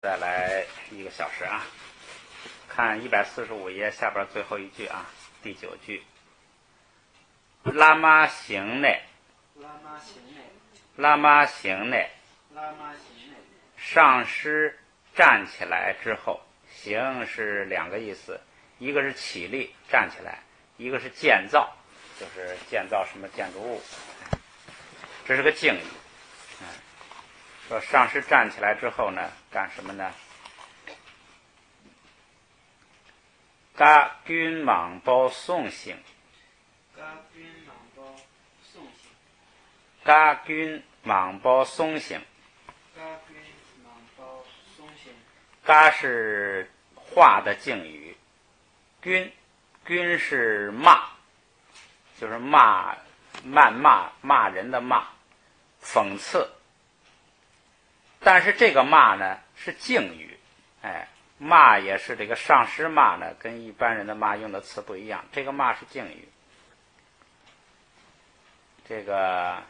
再来1个小时啊！看145页下边最后一句啊，第9句。拉玛行内，拉玛行内，上师站起来之后，行是2个意思，一个是起立站起来，一个是建造，就是建造什么建筑物，这是个敬语。说上师站起来之后呢，干什么呢？嘎军莽包送行，嘎军莽包送行，嘎是话的敬语，军是骂，就是谩骂骂人的骂，讽刺。但是这个骂呢是敬语，骂也是这个上师骂呢，跟一般人的骂用的词不一样。这个骂是敬语，这个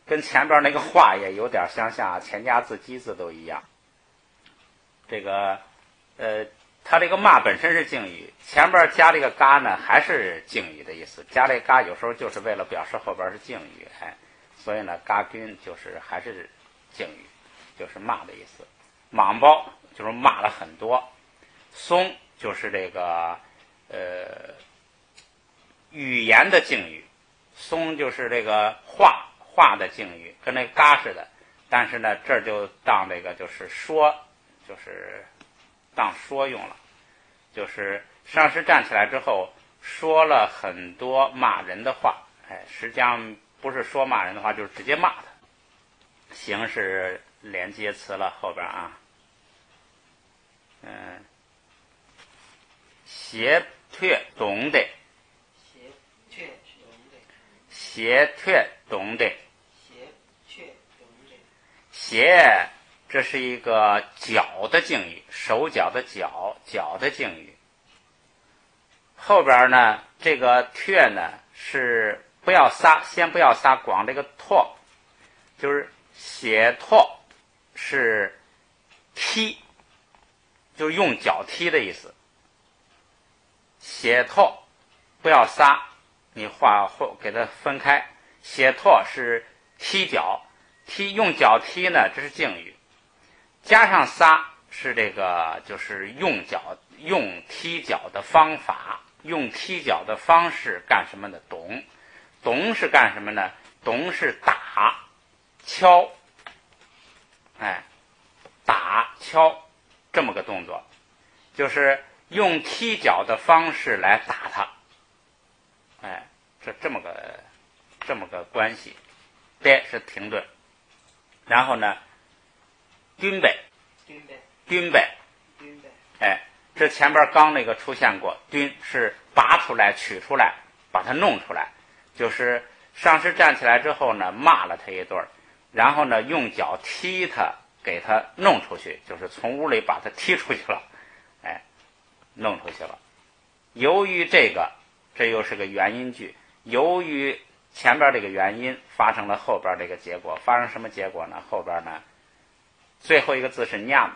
跟前边那个话也有点相像，前加字基字都一样。这个它这个骂本身是敬语，前边加这个嘎呢还是敬语的意思。加这个嘎有时候就是为了表示后边是敬语，所以呢嘎军就是还是敬语。就是骂的意思，莽包就是骂了很多，松就是这个语言的敬语，松就是这个话的敬语，跟那个嘎似的，但是呢这儿就当这个就是说，就是当说用了，就是上师站起来之后说了很多骂人的话，实际上不是说骂人的话，就是直接骂他。行是连接词了，后边啊，邪退懂得，邪退懂得，邪这是一个脚的敬语，手脚的脚的敬语。后边呢，这个退呢是不要撒，先不要撒，光这个拓，就是斜拓是踢，就是用脚踢的意思。斜拓不要撒，你画后给它分开。斜拓是踢脚，用脚踢呢，这是敬语。加上撒是这个就是用踢脚的方法，用踢脚的方式干什么呢？懂是干什么呢？懂是打敲，打敲这么个动作，就是用踢脚的方式来打他，这么个关系。对，是停顿。然后呢，军备，这前边刚那个出现过，军是拔出来、取出来、把它弄出来，就是上师站起来之后呢，骂了他一顿，然后呢用脚踢他，给他弄出去，就是从屋里把他踢出去了，弄出去了。由于这又是个原因句，由于前边这个原因发生了后边这个结果，发生什么结果呢？后边呢最后一个字是 nyam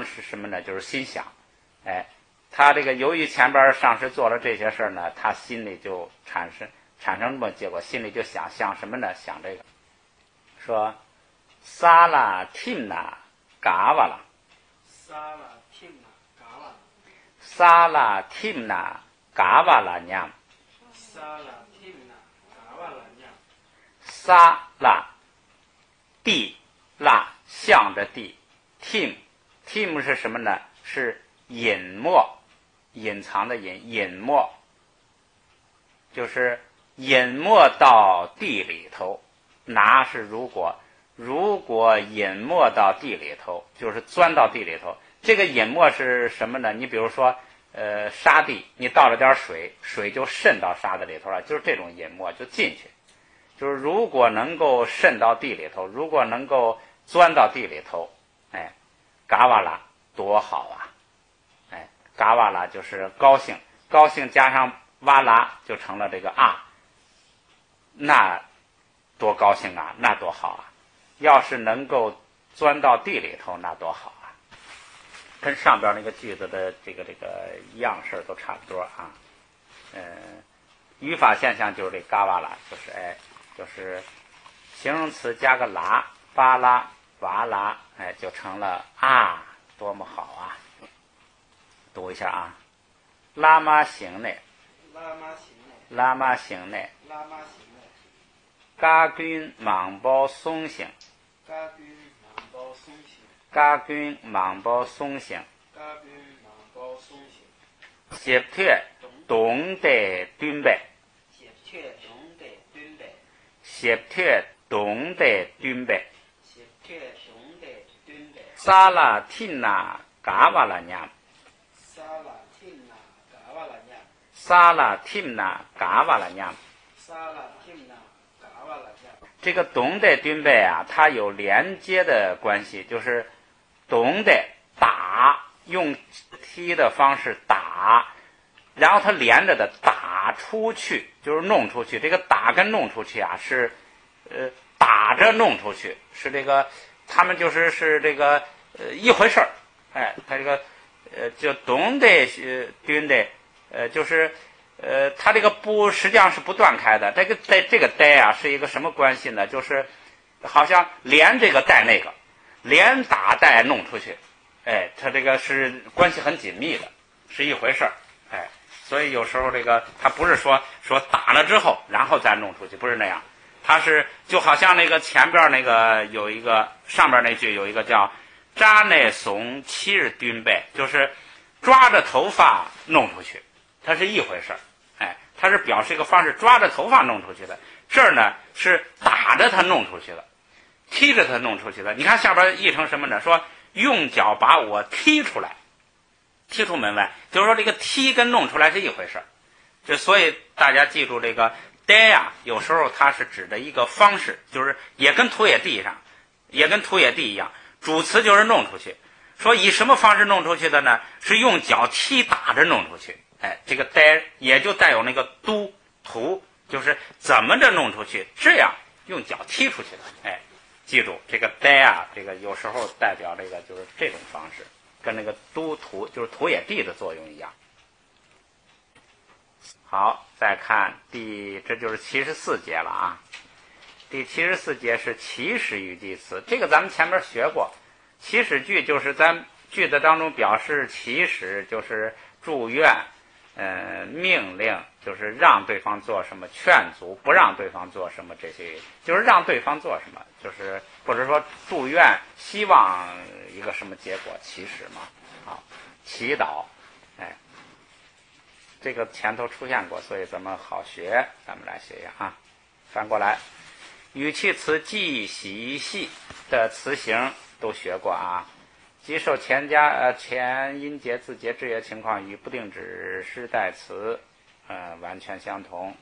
是什么呢？就是心想，他这个由于前边上师做了这些事儿呢，他心里就产生这么结果，心里就想什么呢？想这个，说萨拉汀纳嘎瓦拉，萨拉汀纳嘎瓦拉nyam，萨拉地拉向着地， tim 是什么呢？是隐没，隐藏的隐没，就是隐没到地里头。拿是如果隐没到地里头，就是钻到地里头。这个隐没是什么呢？你比如说沙地，你倒了点水，水就渗到沙子里头了，就是这种隐没就进去。就是如果能够渗到地里头，如果能够钻到地里头，嘎瓦拉多好啊！嘎瓦拉就是高兴，高兴加上哇啦就成了这个啊，那多高兴啊，那多好啊！要是能够钻到地里头，那多好啊！跟上边那个句子的这个样式都差不多啊。语法现象就是这嘎哇啦，就是形容词加个啦，巴拉哇啦，就成了啊，多么好啊！读一下啊，拉玛行内，拉玛行内，嘎军莽包松行，嘎军莽包松行，协退懂得敦北，协退懂得敦北，萨拉汀纳嘎瓦拉娘，萨拉汀纳嘎瓦拉娘。这个懂得敦北啊，它有连接的关系，就是懂得打，用踢的方式打，然后它连着的打出去，就是弄出去。这个打跟弄出去啊，是打着弄出去，是这个他们是这个一回事儿。它这个就懂得敦得就是它这个不实际上是不断开的。这个带啊是一个什么关系呢？就是好像连这个带那个，连打带弄出去，它这个是关系很紧密的，是一回事儿。所以有时候这个它不是说打了之后然后再弄出去，不是那样。它是就好像那个前边那个有一个上边那句有一个叫扎内怂七日蹲背，就是抓着头发弄出去，它是一回事儿。它是表示一个方式，抓着头发弄出去的。这儿呢是打着它弄出去的，踢着它弄出去的。你看下边译成什么呢？说用脚把我踢出来，踢出门外，就是说这个踢跟弄出来是一回事儿。所以大家记住这个带啊，有时候它是指的一个方式，就是也跟土野地一样，主词就是弄出去。说以什么方式弄出去的呢？是用脚踢打着弄出去。这个带也就带有那个都图，就是怎么着弄出去，这样用脚踢出去的。记住这个带啊，这个有时候代表这个就是这种方式，跟那个都图就是土野地的作用一样。好，再看这就是74节了啊。第74节是祈使语济词，这个咱们前面学过。祈使句就是在句子当中表示祈使，就是祝愿。命令就是让对方做什么，劝阻不让对方做什么，这些就是让对方做什么，就是或者说祝愿希望一个什么结果，祈使嘛。好，祈祷，这个前头出现过，所以咱们好学，咱们来学一下啊。翻过来，语气词记、习、系的词形都学过啊。即受前音节、字节、制约情况与不定指示代词，完全相同。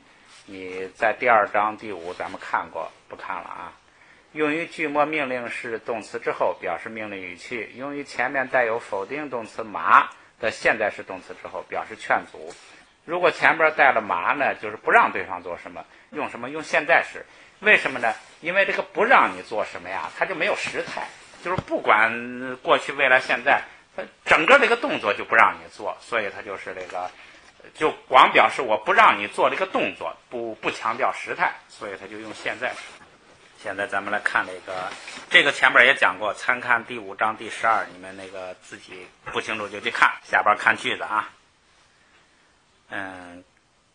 你在第2章第5咱们看过，不看了啊。用于句末命令式动词之后，表示命令语气；用于前面带有否定动词麻的现在式动词之后，表示劝阻。如果前边带了麻呢，就是不让对方做什么，用什么？用现在式。为什么呢？因为这个不让你做什么呀，它就没有时态。就是不管过去、未来、现在，它整个这个动作就不让你做，所以它就是这个，就光表示我不让你做这个动作，不强调时态，所以它就用现在时。现在咱们来看这个前边也讲过，参看第5章第12，你们那个自己不清楚就去看，下边看句子啊。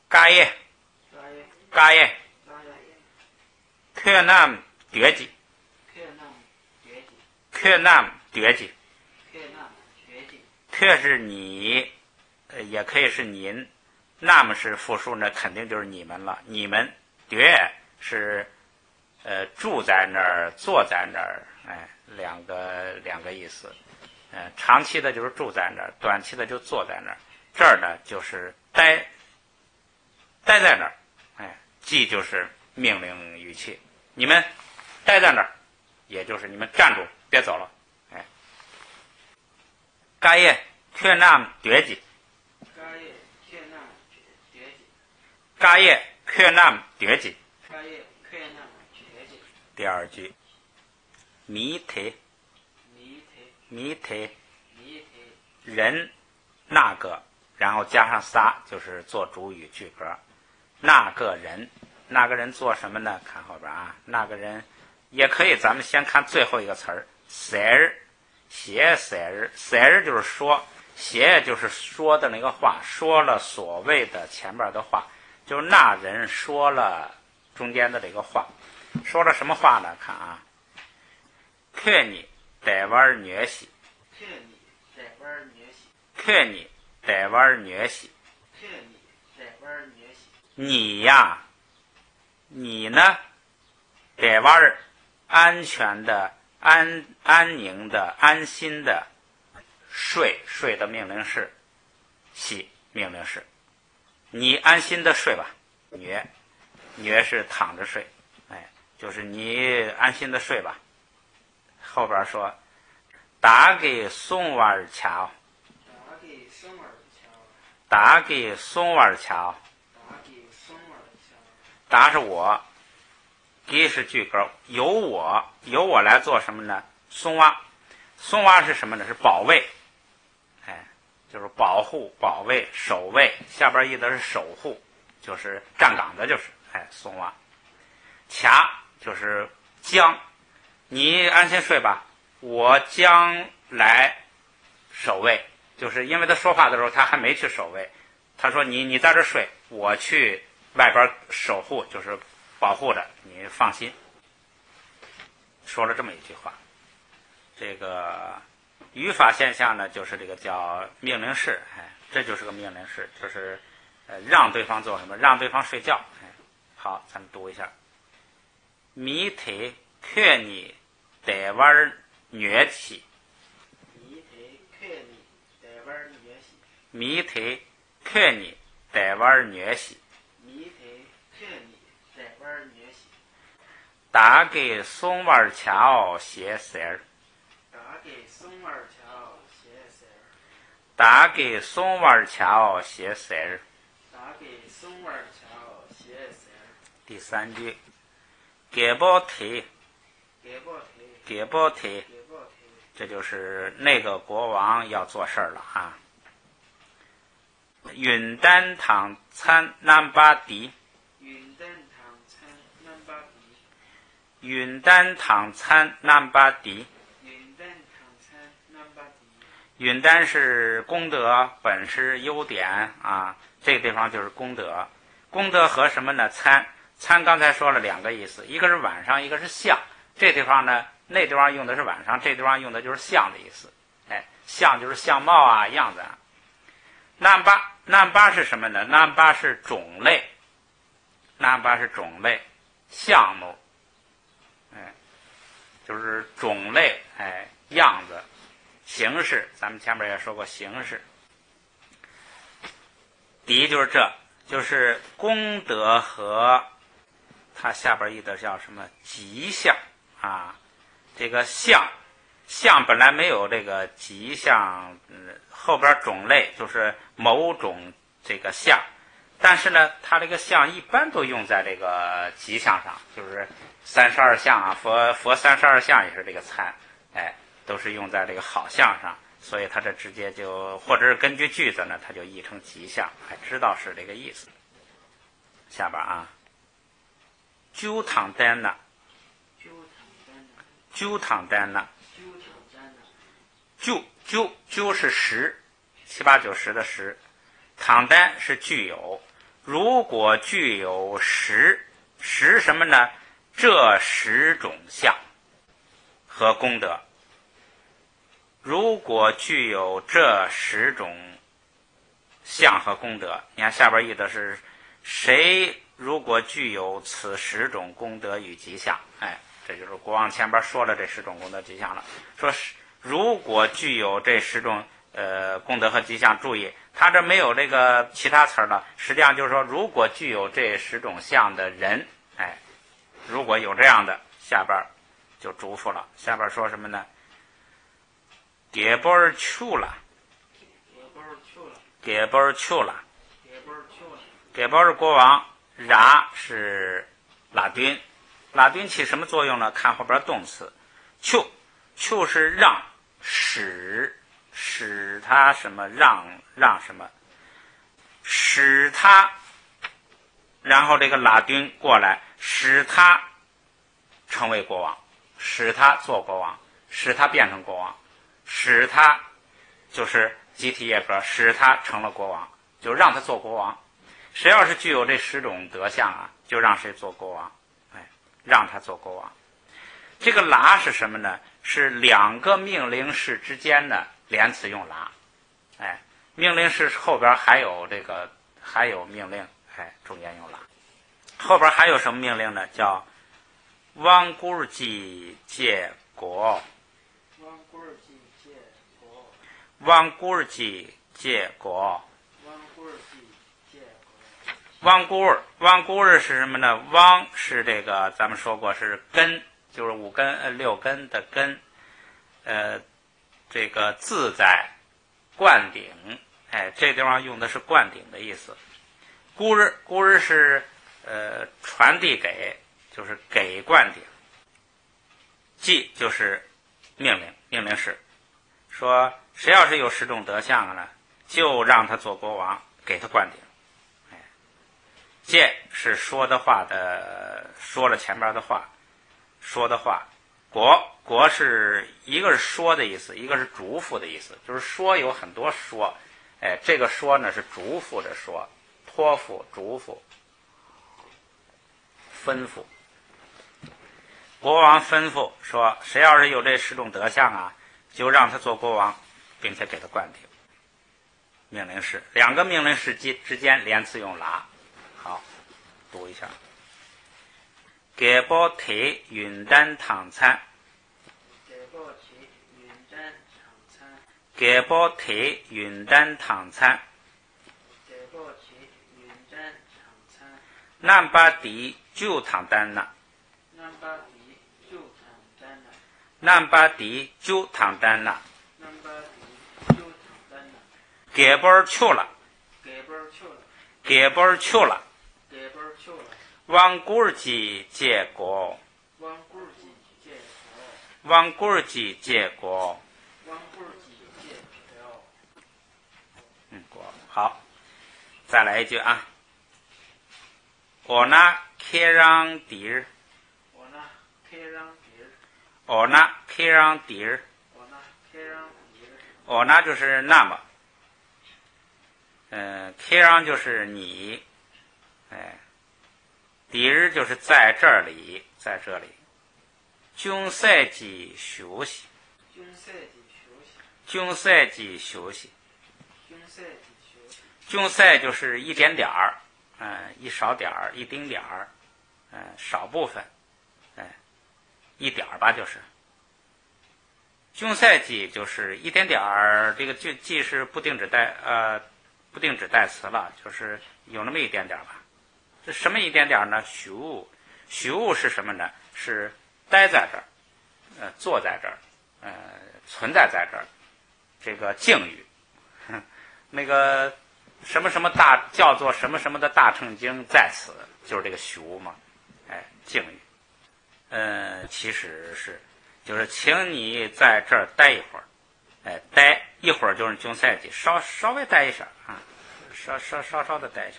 嘎耶，克南绝技。克南绝技，克是你，也可以是您，那么是复数呢，肯定就是你们了。你们绝是住在那儿，坐在那儿，两个意思。长期的就是住在那儿，短期的就坐在那儿。这儿呢就是待在那儿，即就是命令语气。你们待在那儿，也就是你们站住。别走了，嘎耶却那绝技，嘎耶却那绝技。第2句，弥特弥忒人那个，然后加上仨，就是做主语句格。那个人，那个人做什么呢？看后边啊，那个人也可以，咱们先看最后一个词儿，塞儿，写塞儿，塞儿就是说，写就是说的那个话，说了所谓的前边的话，就是那人说了中间的这个话，说了什么话呢？看啊，看你得玩虐西，看你得玩虐西，你呀，你呢，得玩安全的、安宁的、安心的睡，睡的命令式，西命令式，你安心的睡吧。虐是躺着睡，哎，就是你安心的睡吧。后边说，打给松娃儿瞧，打给松娃儿瞧，打是我，给是句格，由我来做什么呢？松娃，松娃是什么呢？是保卫，哎，就是保护、保卫、守卫，下边意思是守护，就是站岗的，就是哎，松娃。卡就是将，你安心睡吧，我将来守卫，就是因为他说话的时候他还没去守卫，他说你在这睡，我去外边守护，就是保护着你，放心。说了这么一句话，这个语法现象呢，就是这个叫命令式，哎，这就是个命令式，就是让对方做什么，让对方睡觉。哎，好，咱们读一下。弥忒看你得玩乐器，弥忒看你得玩乐器，打给松娃儿瞧写色儿，打给松娃儿瞧写色儿。第三句，给不提，给不提，这就是那个国王要做事儿了啊。云丹堂参南巴迪，云丹堂参南巴迪，云丹是功德，本是优点啊，这个地方就是功德。功德和什么呢？参刚才说了两个意思，一个是晚上，一个是相。这地方呢，那地方用的是晚上，这地方用的就是相的意思。哎，相就是相貌啊，样子啊。南巴是什么呢？南巴是种类，南巴是种类，项目，哎，就是种类，哎，样子，形式。咱们前面也说过形式。第一就是这，就是功德和它下边一的叫什么吉祥啊？这个相本来没有这个吉祥，后边种类就是某种这个相，但是呢，它这个相一般都用在这个吉祥上，就是32相啊，佛32相也是这个参，哎，都是用在这个好相上，所以它这直接就或者是根据句子呢，它就译成吉祥，还知道是这个意思。下边啊。九堂单呢？九堂单呢？九是10，7、8、9、10的10，堂单是具有。如果具有10什么呢？这10种相和功德。如果具有这10种相和功德，你看下边译的是谁？如果具有此10种功德与吉祥，哎，这就是国王前边说了这10种功德吉祥了。说如果具有这10种功德和吉祥，注意，他这没有这个其他词了，实际上就是说，如果具有这10种相的人，哎，如果有这样的，下边就嘱咐了。下边说什么呢？给波儿去了，给波儿去了，给波儿是国王。然是拉丁，拉丁起什么作用呢？看后边动词，去是让，使他什么让什么，使他，然后这个拉丁过来，使他成为国王，使他做国王，使他变成国王，使他就是集体业格，使他成了国王，就让他做国王。谁要是具有这10种德相啊，就让谁做国王，让他做国王。这个拉是什么呢？是2个命令式之间的连词用拉，命令式后边还有命令，中间用拉。后边还有什么命令呢？叫汪古尔基借国，汪古尔基借国，汪古尔是什么呢？汪是这个咱们说过是根，就是5根6根的根，这个自在灌顶，这地方用的是灌顶的意思。古尔是传递给，就是给灌顶。记就是命令式，说谁要是有10种德相呢，就让他做国王，给他灌顶。戒是说的话的，说了前边的话，说的话。国是一个是说的意思，一个是嘱咐的意思，就是说有很多说，这个说呢是嘱咐着说，托付、嘱咐、吩咐。国王吩咐说，谁要是有这10种德相啊，就让他做国王，并且给他灌顶。命令式，2个命令式之间连词用拉。好，读一下。给包腿云丹汤餐，给包腿云丹汤餐，南巴迪就汤丹呐，南巴迪就汤丹呐，给包去了，给包去了。汪古尔基借国，汪古尔基借国，好，再来一句啊。我那开让底儿，我那开让底儿，我那就是那么，开让就是你，底儿就是在这里，在这里。中赛季休息，中赛季休息，中赛就是一点点儿，一少点儿，一丁点儿，少部分，一点儿吧，就是。中赛季就是一点点儿，这个就既是不定指代词了，就是有那么一点点吧。这什么一点点呢？虚无是什么呢？是待在这儿，坐在这儿，存在在这儿，这个敬语，那个什么什么大叫做什么什么的大乘经在此，就是这个虚无嘛，敬语。其实是就是请你在这儿待一会儿，待一会儿就是中赛季，稍微待一下啊，稍的待一下。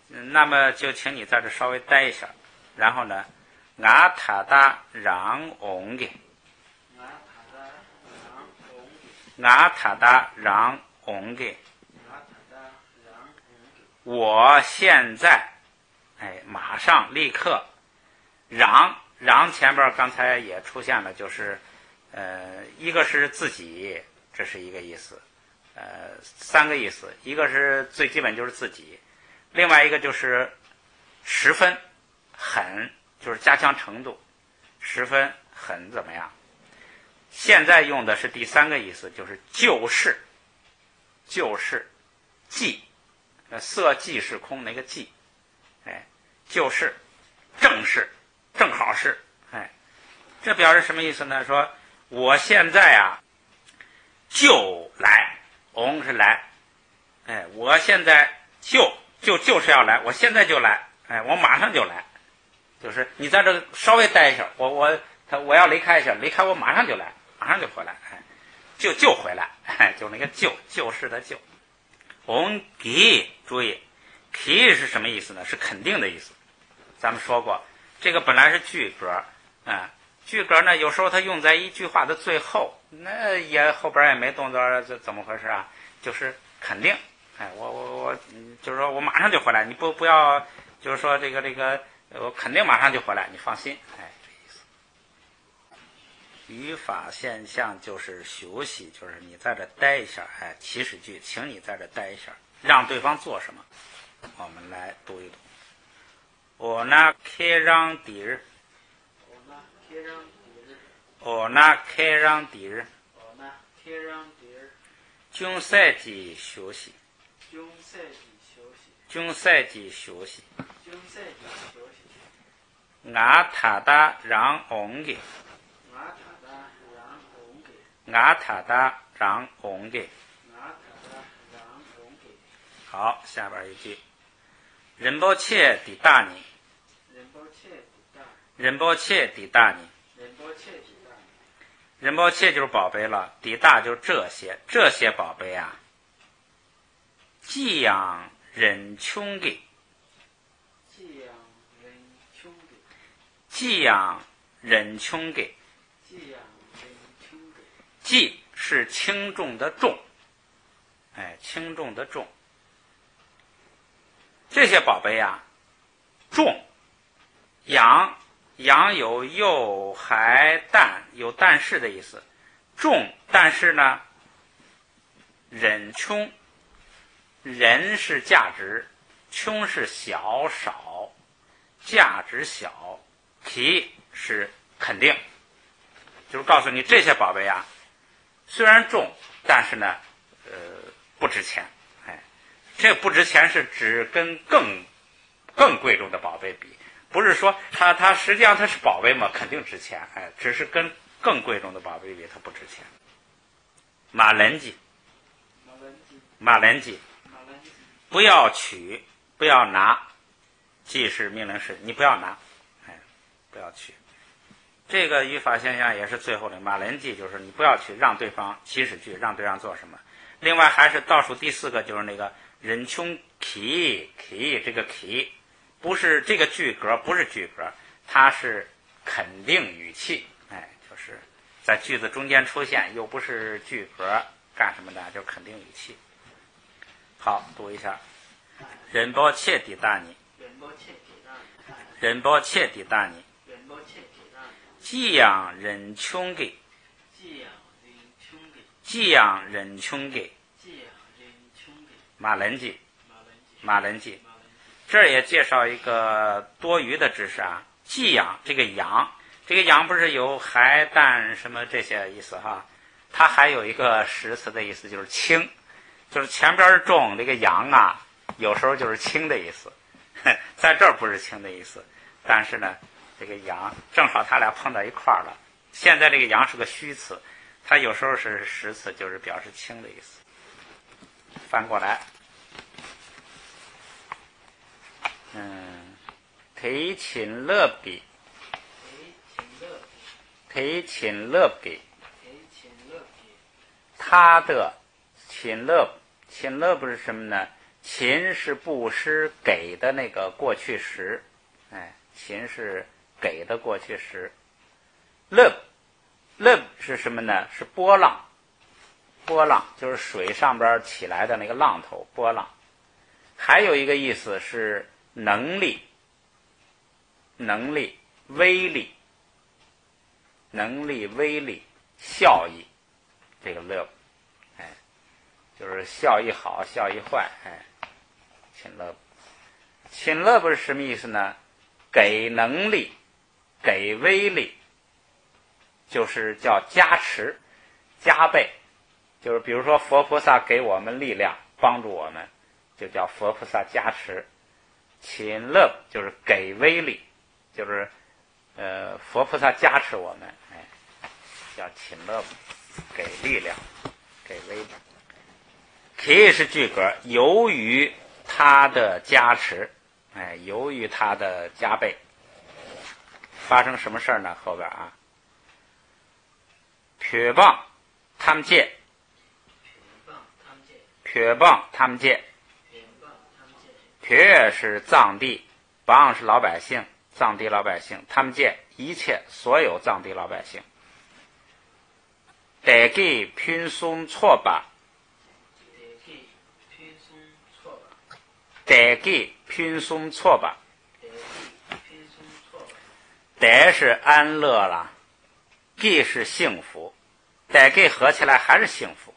那么就请你在这稍微待一下，然后呢，俺他达让翁给，俺他达让翁给，我现在，马上立刻，让前边刚才也出现了，就是一个是自己，这是一个意思，3个意思，一个是最基本就是自己。另外一个就是十分很，就是加强程度，十分很怎么样？现在用的是第3个意思，就是就是即，色即是空那个即，就是正是正好是，这表示什么意思呢？说我现在啊就来，是来，我现在就是要来，我现在就来，我马上就来，就是你在这稍微待一下，我要离开一下，离开我马上就来，马上就回来，救回来，就那个救世的救。옹기注意 기是什么意思呢？是肯定的意思。咱们说过，这个本来是句格，句格呢有时候它用在一句话的最后，那也后边也没动作，这怎么回事啊？就是肯定，我就是说我马上就回来，你不要就是说这个我肯定马上就回来，你放心，这意思。语法现象就是休息，就是你在这待一下，祈使句，请你在这待一下，让对方做什么？我们来读一读。오나 케랑딜 오나 케랑딜 중세지休息중세지休息나타다 랑 옹게 나타다 랑 옹게好，下边一句仁波切抵大你，仁波切抵大你，仁波切就是宝贝了，抵大就是这些宝贝啊，寄养忍穷给，寄养忍穷给，寄是轻重的重，轻重的重。这些宝贝啊，重阳有幼孩旦，有但是的意思。重但是呢，忍穷，人是价值，穷是小少，价值小，提是肯定，就是告诉你这些宝贝啊，虽然重，但是呢，不值钱。这不值钱是指跟更贵重的宝贝比，不是说它实际上它是宝贝嘛，肯定值钱，只是跟更贵重的宝贝比它不值钱。马人记，不要取，不要拿，记是命令式，你不要拿，不要取。这个语法现象也是最后的马人记，就是你不要取，让对方祈使句，让对方做什么。另外还是倒数第四个，就是那个忍穷ki，这个 ki 不是这个句格，不是句格，它是肯定语气，就是在句子中间出现，又不是句格，干什么的？就是肯定语气。好，读一下。仁波切抵大你，仁波切抵大你，寄养忍穷给，寄养忍穷给。马人记，这儿也介绍一个多余的知识啊。寄养这个养不是有孩旦什么这些意思哈，它还有一个实词的意思，就是轻，就是前边重，这个养啊，有时候就是轻的意思，在这儿不是轻的意思，但是呢，这个养正好它俩碰到一块儿了。现在这个养是个虚词，它有时候是实词，就是表示轻的意思。翻过来，提琴乐比，他的琴乐不是什么呢？琴是布施给的那个过去时，琴是给的过去时。乐是什么呢？是波浪就是水上边起来的那个浪头，波浪。还有一个意思是能力、威力、效益，这个乐，就是效益好，效益坏，请乐不是什么意思呢？给能力，给威力，就是叫加持、加倍。就是比如说佛菩萨给我们力量，帮助我们，就叫佛菩萨加持。请乐就是给威力，就是佛菩萨加持我们，叫请乐，给力量，给威力。K 是句格，由于他的加持，由于他的加倍，发生什么事儿呢？后边啊， 탐제 표방 탐제 표是藏地，邦是老百姓，藏地老百姓，탐제一切所有藏地老百姓。대기 핀숨 초바 대기 핀숨 초바 대是安乐了， 기是幸福， 대기合起来还是幸福。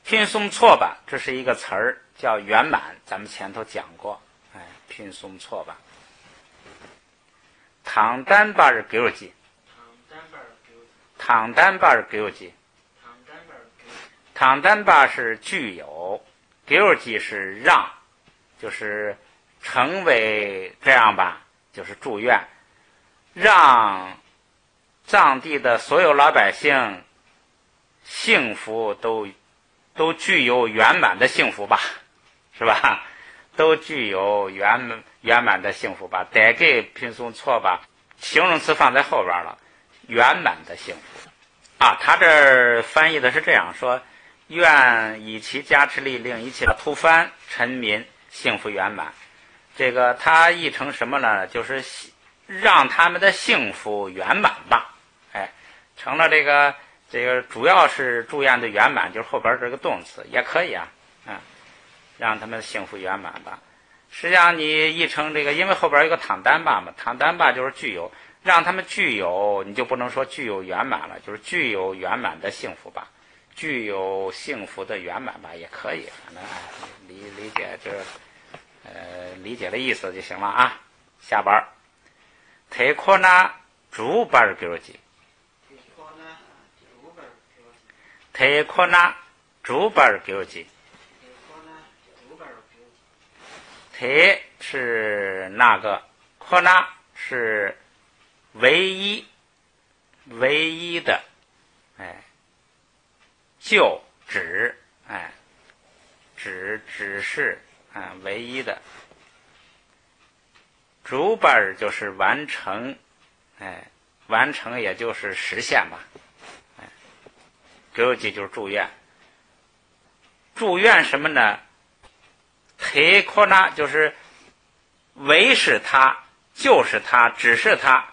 핀숨 초바这是一个词儿，叫圆满，咱们前头讲过。핀숨 초바 당단바를 교지 당단바를 교지 당단바是具有， 교지是让，就是成为这样吧，就是祝愿，让藏地的所有老百姓幸福都具有圆满的幸福吧，是吧？都具有圆满的幸福吧。得给拼送错吧，形容词放在后边了，圆满的幸福啊。他这儿翻译的是这样说：愿以其加持力令一切突翻臣民幸福圆满。这个他译成什么呢？就是让他们的幸福圆满吧。成了这个主要是祝愿的圆满，就是后边这个动词也可以啊。让他们幸福圆满吧。实际上你译成这个，因为后边有个躺单吧嘛，躺单吧就是具有，让他们具有，你就不能说具有圆满了，就是具有圆满的幸福吧，具有幸福的圆满吧，也可以。反正理解这理解的意思就行了啊。下边태코나 주발 교지 태코나 주발 교지 대是那个，科那是唯一的，就指，指示，唯一的。主本就是完成，完成也就是实现吧，교지就是祝愿，祝愿什么呢？忒扩那就是唯是他，就是他，只是他，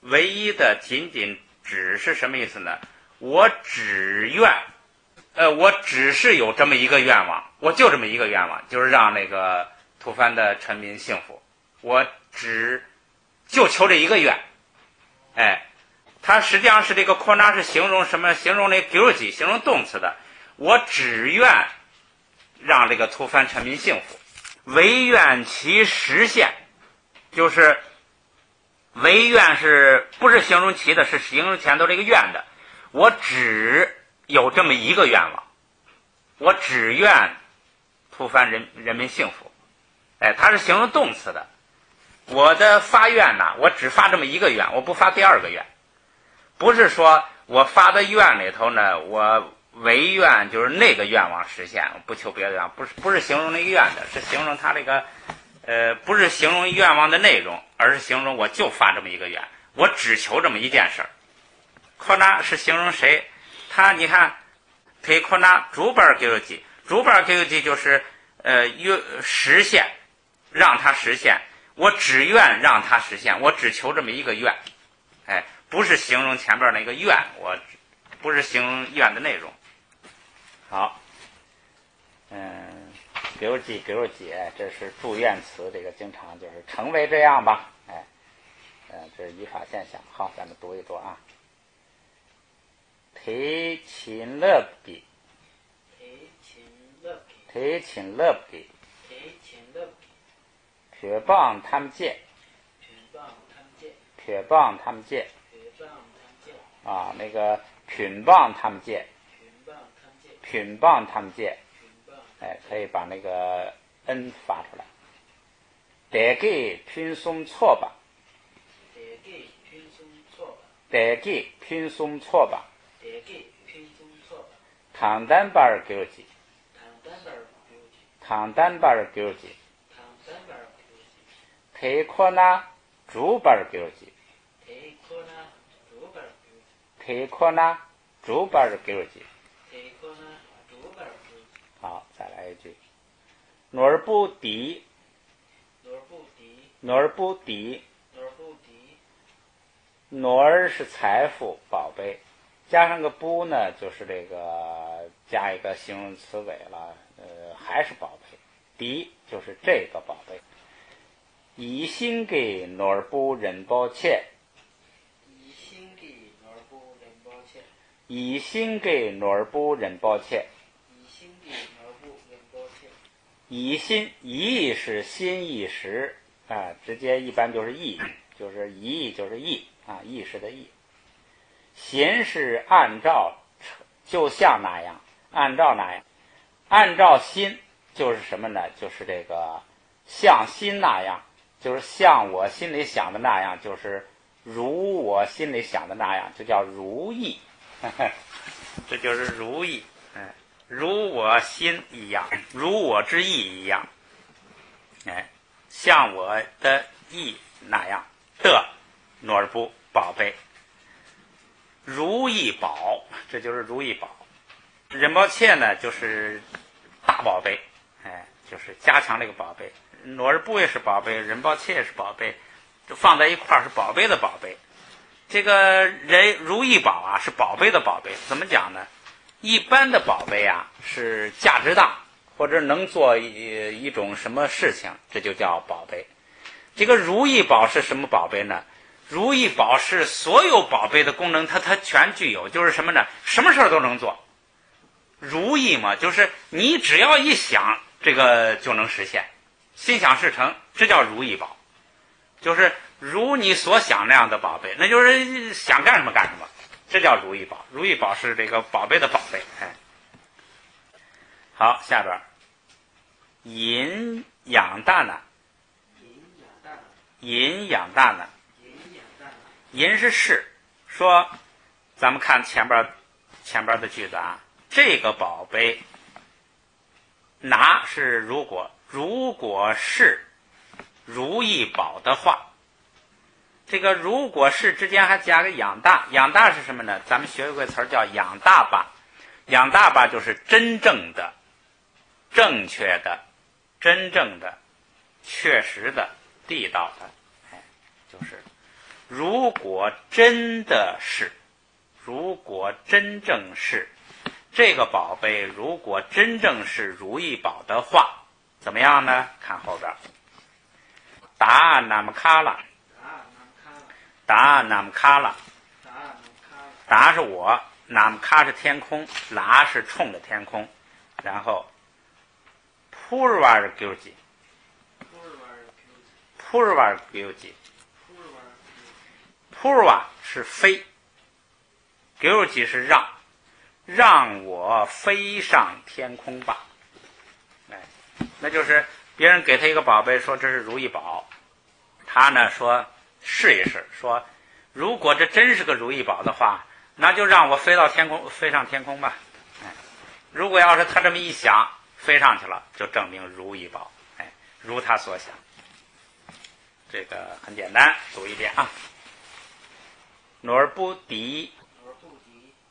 唯一的，仅仅只是什么意思呢？我只愿，我只是有这么一个愿望，我就这么一个愿望，就是让那个吐蕃的臣民幸福，我就求这一个愿。它实际上是这个扩那是形容什么？形容那교지，形容动词的，我只愿让这个吐蕃臣民幸福，唯愿其实现，就是唯愿是不是形容其的，是形容前头这个愿的。我只有这么一个愿望，我只愿吐蕃人民幸福。它是形容动词的。我的发愿呢，我只发这么一个愿，我不发第二个愿。不是说我发的愿里头呢，我唯愿就是那个愿望实现，不求别的愿望，不是形容那个愿的，是形容他这个不是形容愿望的内容，而是形容我就发这么一个愿，我只求这么一件事儿。扩那是形容谁？他你看，忒扩那主本교지，主本교지就是实现，让他实现，我只愿让他实现，我只求这么一个愿。不是形容前边那个愿，我不是形容愿的内容。好，교지，这是祝愿词，这个经常就是成为这样吧，这是语法现象。好，咱们读一读啊。대친럽기，표방탐제，啊，那个표방탐제，可以把那个 n 发出来。대기 핀숨 초바，대기 핀숨 초바，당단발 교지，태코나 주발 교지，태코나 主巴尔给记。这一课呢，主巴尔给记。好，再来一句。诺尔布迪，诺尔布迪，诺尔布迪，诺尔布迪。诺尔是财富宝贝，加上个布呢，就是这个加一个形容词尾了，还是宝贝。迪就是这个宝贝。以心给诺尔布人抱歉。以心给诺尔布人抱歉。以心给诺尔布人抱歉。以心给诺尔布人抱歉。以心，以是心意识啊，直接一般就是意，就是意就是意啊，意识的意。心是按照，就像那样，按照那样，按照心就是什么呢？就是这个像心那样，就是像我心里想的那样，就是如我心里想的那样，就叫如意。这就是如意，如我心一样，如我之意一样，像我的意那样的诺尔布宝贝，如意宝，这就是如意宝。仁波切呢，就是大宝贝，就是加强这个宝贝。诺尔布也是宝贝，仁波切也是宝贝，就放在一块儿是宝贝的宝贝。这个人如意宝啊，是宝贝的宝贝。怎么讲呢？一般的宝贝啊是价值大，或者能做一种什么事情，这就叫宝贝。这个如意宝是什么宝贝呢？如意宝是所有宝贝的功能它全具有，就是什么呢？什么事儿都能做。如意嘛，就是你只要一想，这个就能实现，心想事成，这叫如意宝。就是如你所想那样的宝贝，那就是想干什么干什么，这叫如意宝。如意宝是这个宝贝的宝贝。好，下边饮养大呢？饮养大呢？饮是事，说咱们看前边的句子啊，这个宝贝拿是如果是如意宝的话，这个如果是之间还加个养大，养大是什么呢？咱们学过一个词儿叫养大吧。养大吧就是真正的、正确的、真正的、确实的、地道的，就是如果真的是，如果真正是这个宝贝，如果真正是如意宝的话，怎么样呢？看后边。达那么卡拉，达那么卡拉，达是我，那么卡是天空，拉是冲着天空，然后普尔瓦尔给吉，普尔瓦尔给吉，普尔瓦是飞，给吉是让我飞上天空吧。那就是别人给他一个宝贝，说这是如意宝，他呢说试一试，说如果这真是个如意宝的话，那就让我飞上天空吧。如果要是他这么一想，飞上去了，就证明如意宝，如他所想。这个很简单，读一遍啊。诺尔布迪，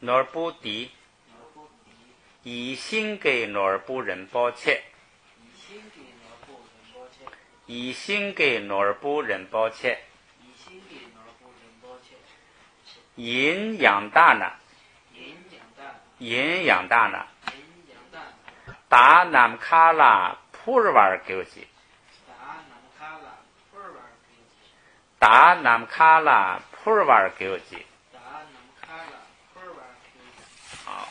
诺尔布迪，以心给诺尔布人抱歉，以心给诺尔布人抱歉，饮养大呢，饮养大呢，达南卡拉普尔瓦尔给吉，达南卡拉普尔瓦尔给吉。好，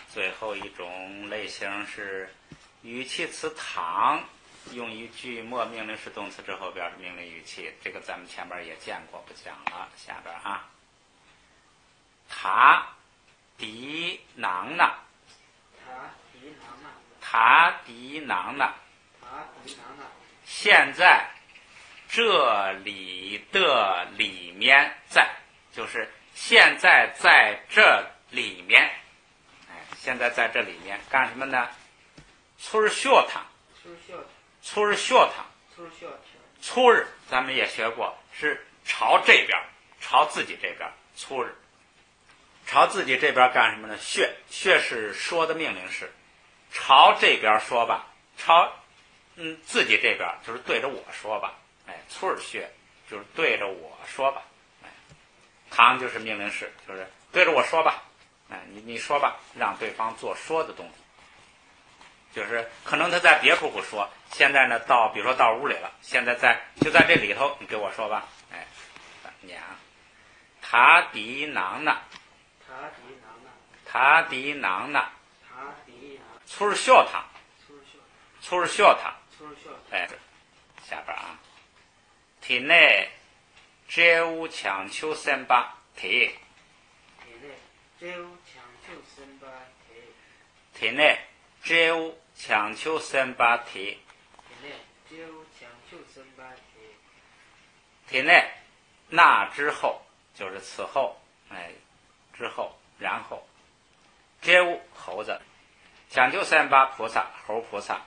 最后一种类型是语气词躺，用一句末命令式动词之后表示命令语气，这个咱们前边也见过，不讲了。下边啊，塔迪囊呢，塔迪囊呢，现在这里的里面在，就是现在在这里面，现在在这里面干什么呢？初日学堂，初日学堂，初日咱们也学过，是朝这边，朝自己这边，初日，朝自己这边干什么呢？穴是说的命令式，朝这边说吧，朝自己这边就是对着我说吧，粗穴就是对着我说吧，堂就是命令式，就是对着我说吧，你说吧，让对方做说的动作。就是可能他在别处不说，现在呢比如说到屋里了，现在就在这里头，你给我说吧，念啊，他迪囊呐，他迪囊呐，粗穴堂，粗穴堂，下边啊，体内摘无强求三八体，体内摘无强求三八体，体内那之后就是此后，之后然后，摘无猴子，强求三八菩萨猴菩萨，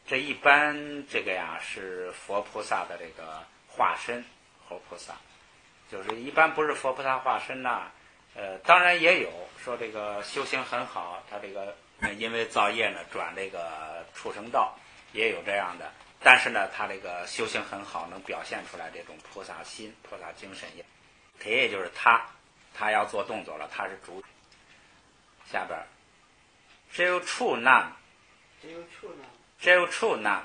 这一般这个呀是佛菩萨的这个化身，猴菩萨，就是一般不是佛菩萨化身呐。当然也有说这个修行很好，他这个因为造业呢转这个畜生道，也有这样的。但是呢，他这个修行很好，能表现出来这种菩萨心、菩萨精神也。也就是他要做动作了，他是主。下边，只有处难，只有处难，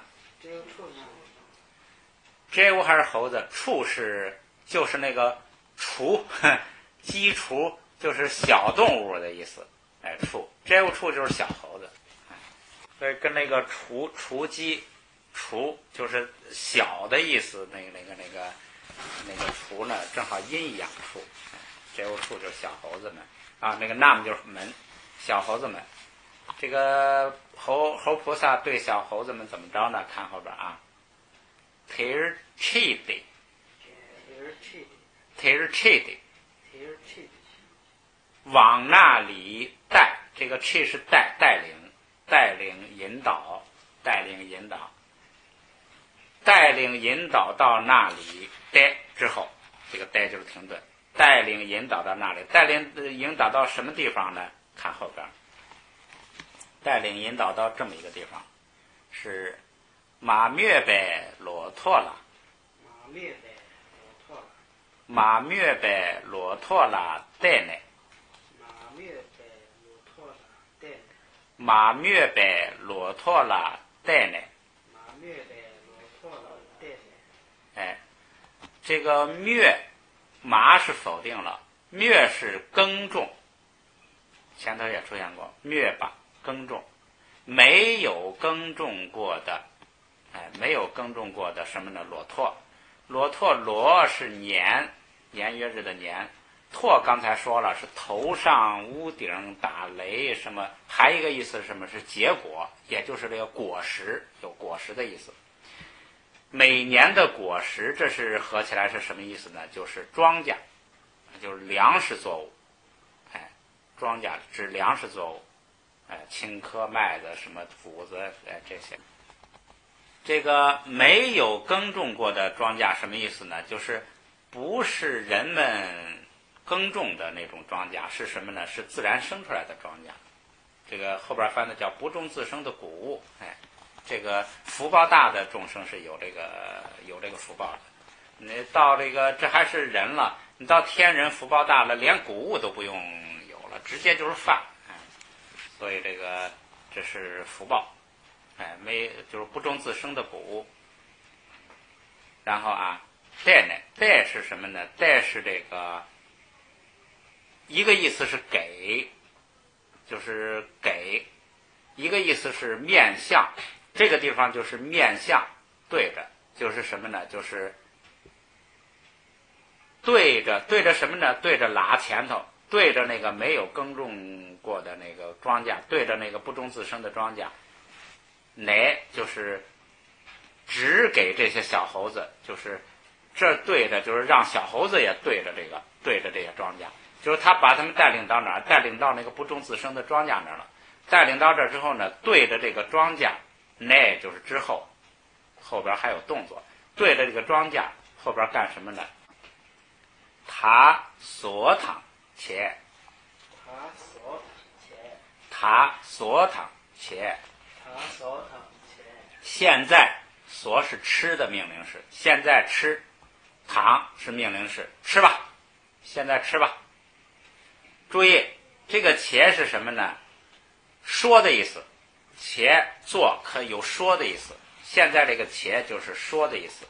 只有还是猴子，处就是那个雏。鸡雏就是小动物的意思，畜，这个畜就是小猴子，所以跟那个雏鸡，雏就是小的意思，那个雏呢，正好阴阳处，这个畜就是小猴子们啊，那个那么就是门，小猴子们，这个猴菩萨对小猴子们怎么着呢？看后边啊，腿儿气的，腿儿气的。往那里带，这个去是带领引导，带领引导到那里待之后，这个待就是停顿，带领引导到那里，带领引导到什么地方呢？看后边，带领引导到这么一个地方，是马灭呗罗陀啦，马灭呗罗陀啦带呢。马灭呗罗陀啦带呢，这个灭马是否定了，灭是耕种，前头也出现过灭吧，耕种，没有耕种过的，没有耕种过的什么呢？裸拓，罗是年月日的年。拓刚才说了是头上屋顶打雷什么，还有一个意思是什么？是结果，也就是这个果实，有果实的意思。每年的果实，这是合起来是什么意思呢？就是庄稼，就是粮食作物，庄稼指粮食作物，青稞、麦子、什么谷子，这些。这个没有耕种过的庄稼什么意思呢？就是不是人们耕种的那种庄稼，是什么呢？是自然生出来的庄稼。这个后边翻的叫不种自生的谷物，这个福报大的众生是有这个福报的。你到这还是人了，你到天人福报大了，连谷物都不用有了，直接就是饭，所以这是福报，就是不种自生的谷物。然后啊，带是什么呢？带是这个。一个意思是给，就是给；一个意思是面向，这个地方就是面向对着，就是什么呢？就是对着什么呢？对着拉前头，对着那个没有耕种过的那个庄稼，对着那个不种自生的庄稼，就是只给这些小猴子，就是这对着，就是让小猴子也对着这些庄稼。就是他把他们带领到哪儿？带领到那个不种自生的庄稼那儿了。带领到这儿之后呢，对着这个庄稼，就是之后，后边还有动作。对着这个庄稼后边干什么呢？他所躺，且，他所且，他所躺且。他所躺且，现在所是吃的命令式，现在吃，躺是命令式，吃吧，现在吃吧。注意这个且是什么呢？说的意思，且做可有说的意思，现在这个且就是说的意思。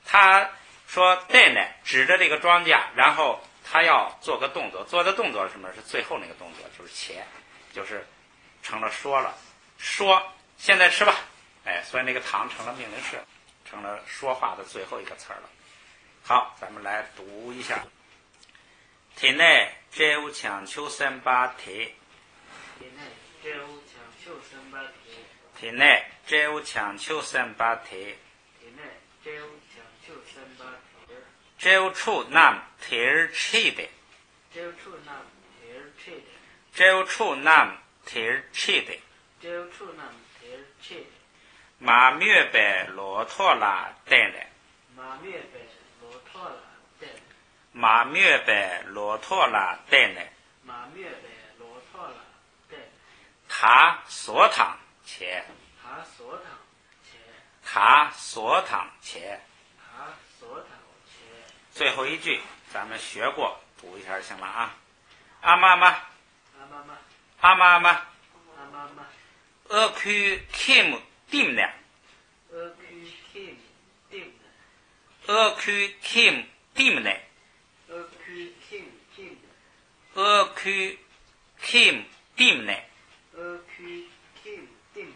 他说对呢，指着这个庄稼，然后他要做个动作，做的动作是什么？是最后那个动作，就是且，就是成了说了，说现在吃吧，哎，所以那个躺成了命令式，成了说话的最后一个词儿了。好，咱们来读一下。田内这屋强求三八铁，田内这屋强求三八铁，田内这屋强求三八铁，田内这屋强求三八铁，这屋处南铁儿吃的，这屋处南铁儿吃的，这屋处南铁儿吃的，这屋处南铁儿吃的，马灭白骆驼拉带来，马灭白骆驼拉带来，马灭白骆驼拉带来，马灭白骆驼拉带来，他所躺且，他所躺且，他所躺且。他所躺且，最后一句咱们学过，读一下就行了啊。阿妈妈，阿妈妈，阿妈妈，阿妈妈，我去看店呢，我去看店呢，我去看店呢，我去看店呢，我去看店呢。我去看店呢，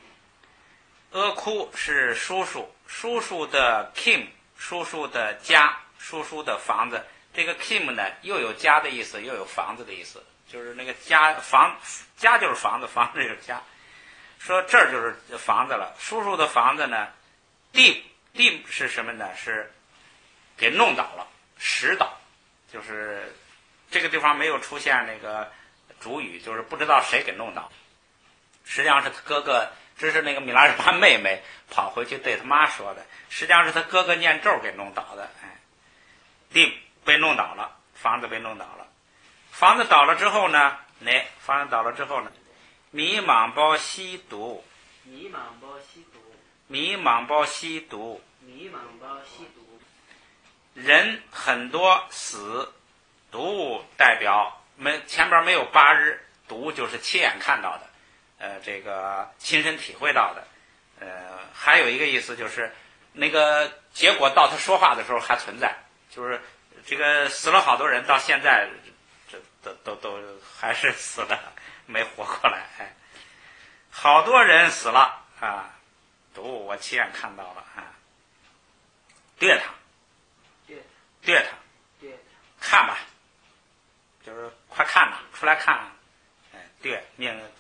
阿库是叔叔，叔叔的 Kim， 叔叔的家，叔叔的房子。这个 Kim 呢，又有家的意思，又有房子的意思，就是那个家家就是房子，房子就是家。说这儿就是房子了，叔叔的房子呢，地是什么呢？是给弄倒了，石倒，就是这个地方没有出现那个主语，就是不知道谁给弄倒。实际上是他哥哥，这是那个米拉日巴妹妹跑回去对他妈说的，实际上是他哥哥念咒给弄倒的。哎，地被弄倒了，房子被弄倒了。房子倒了之后呢，房子倒了之后呢，迷茫包吸毒，迷茫包吸毒，迷茫包吸毒，迷茫包吸毒，人很多死，毒代表前边没有8日，毒就是亲眼看到的。这个亲身体会到的，还有一个意思就是那个结果到他说话的时候还存在，就是这个死了好多人，到现在这都还是死的，没活过来。哎，好多人死了啊，我亲眼看到了啊。对他，对他，看吧，就是快看呐，出来看啊。对，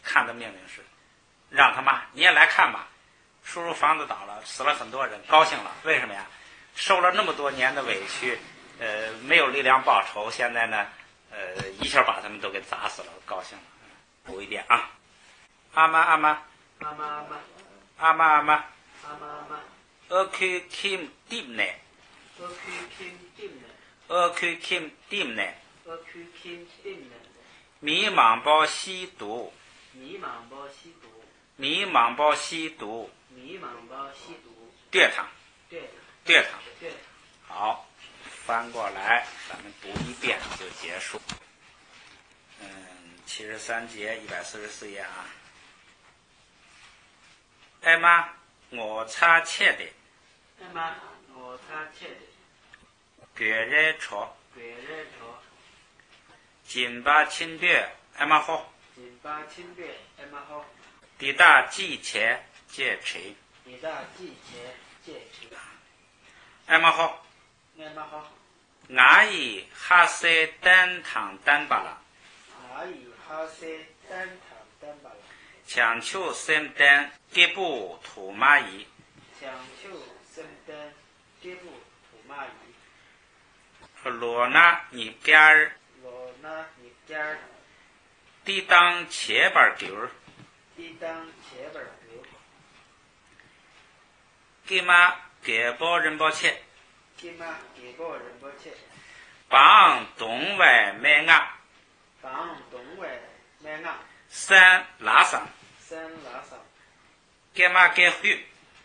看的命令是让他妈你也来看吧，叔叔房子倒了，死了很多人，高兴了。为什么呀？受了那么多年的委屈，没有力量报仇，现在呢，一下把他们都给砸死了，高兴了。读一遍啊，阿妈阿妈，阿妈阿妈，阿妈阿妈，阿妈阿妈，我去看店呢，我去看店呢，我去看店呢，我去看店呢，迷茫包吸毒，迷茫包吸毒，迷茫包吸毒，迷茫包吸毒，对他，对对他。对，好，翻过来，咱们读一遍就结束。73节144页啊。哎媽，我擦切的，阿媽，我擦切的，腳熱坐，腳熱坐，金巴清略，哎媽好，金巴清略，阿媽好，地大季切借持，地大季切借持，哎媽好，阿媽好，我以哈塞單堂單巴啦，我以哈塞單堂單巴啦，強求三單吉布土馬伊，強求三單吉布土馬伊，羅那尼加爾，羅那尼加爾，地當切巴丟兒，地當切巴丟，吉瑪給包人包切，吉瑪給包人包切，幫東外買鴨，房东为买牙，三拉上，三拉上，给嘛给血，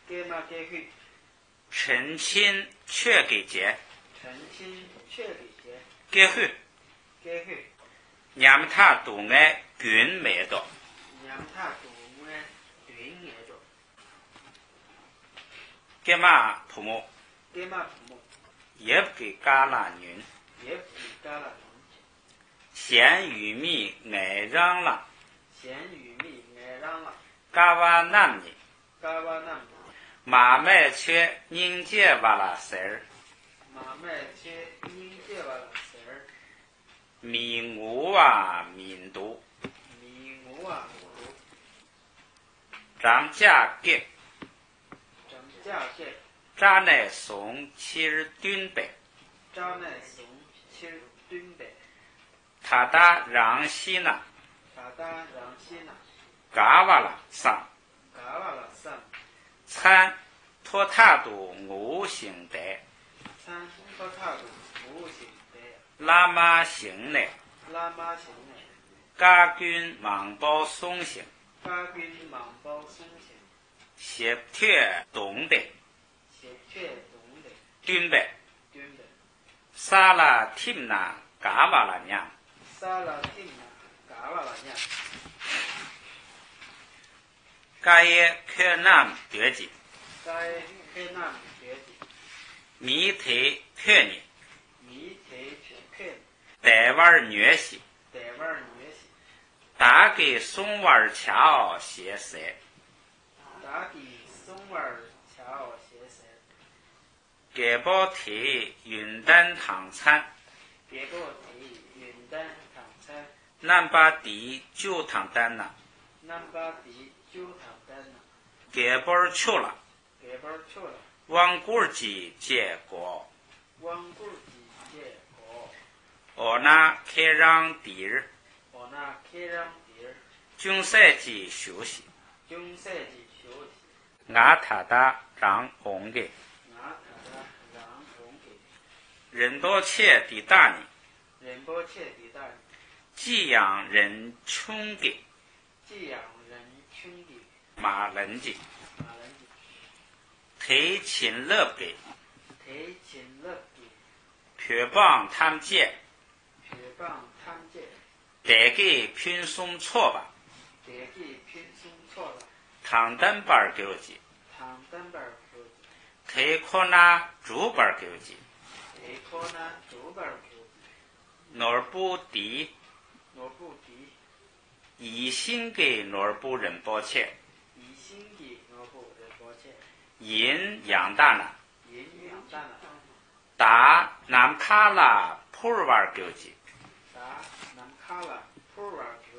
给嘛给血，澄清却给结，澄清却给结，给血，给血，俺们他都爱均买到，让他都爱对眼着，给嘛父母给嘛父母，也不给嘎啦人，也不干了人，咸鱼米爱让了，咸鱼米爱让了，嘎哇男的，嘎巴那马麦却人家哇啦事儿，马麦切人接完了事儿，米我啊民族，米我啊，张家给，张家给，扎乃送七日吨白，张乃松切墩白，他打让西呢，大大让西那，嘎哇啦上。嘎瓦了三，参托塔都五行的，参和他都五行的，拉玛行的，拉玛行的，嘎军芒包松行，嘎军芒包松行，协贴东的，协却东的，军白，墩的，沙拉汀那嘎瓦拉娘，沙拉丁那，嘎瓦了娘，嘎也克南得吉，该开南学的，米推克尼，米推去看，带娃虐西，台湾女婿，大给松娃桥写色，大地松儿桥先生，给包提云丹糖餐，别个提云丹唐餐，南巴地酒糖丹呐，南巴地酒唐丹呐，给包去了。给本去了，王古吉结果，王古记结果，我那开让地儿，我那开让地儿，军赛季休息，中赛季休息，俺他的让红的，俺他的让红给，人多切的大呢，人不切的大，寄养人穷的，寄养人穷的，马人的，马人的，推亲乐的，提亲乐的，偏帮他们借，去帮参见，带给偏送错吧，得给拼松错了，唐单班给我记，唐单本给，推可那主班给我记，得可那主本给，哪儿不敌，我不敌，一心给哪儿不人抱歉，一心的我不人抱歉，阴阳大呢。阴阳大了，打南卡拉普尔瓦给我记，打南卡了，普洱给，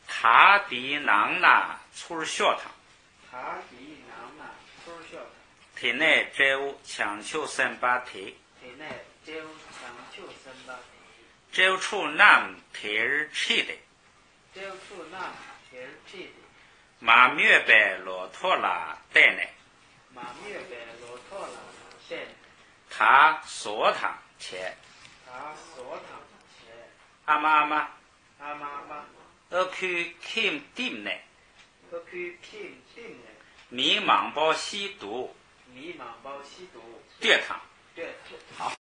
他的囊那粗小汤，他比南那普洱小的，体内只强求三八体，体内只有强求三八体，只处南体儿气的，只有处南天气的，马灭白骆驼拉带内，马灭白骆驼了，现他所汤切，他所堂前，阿妈妈，阿妈妈，去看店内，可去拼定的，迷茫包吸毒，迷茫包吸毒，对汤。对。好。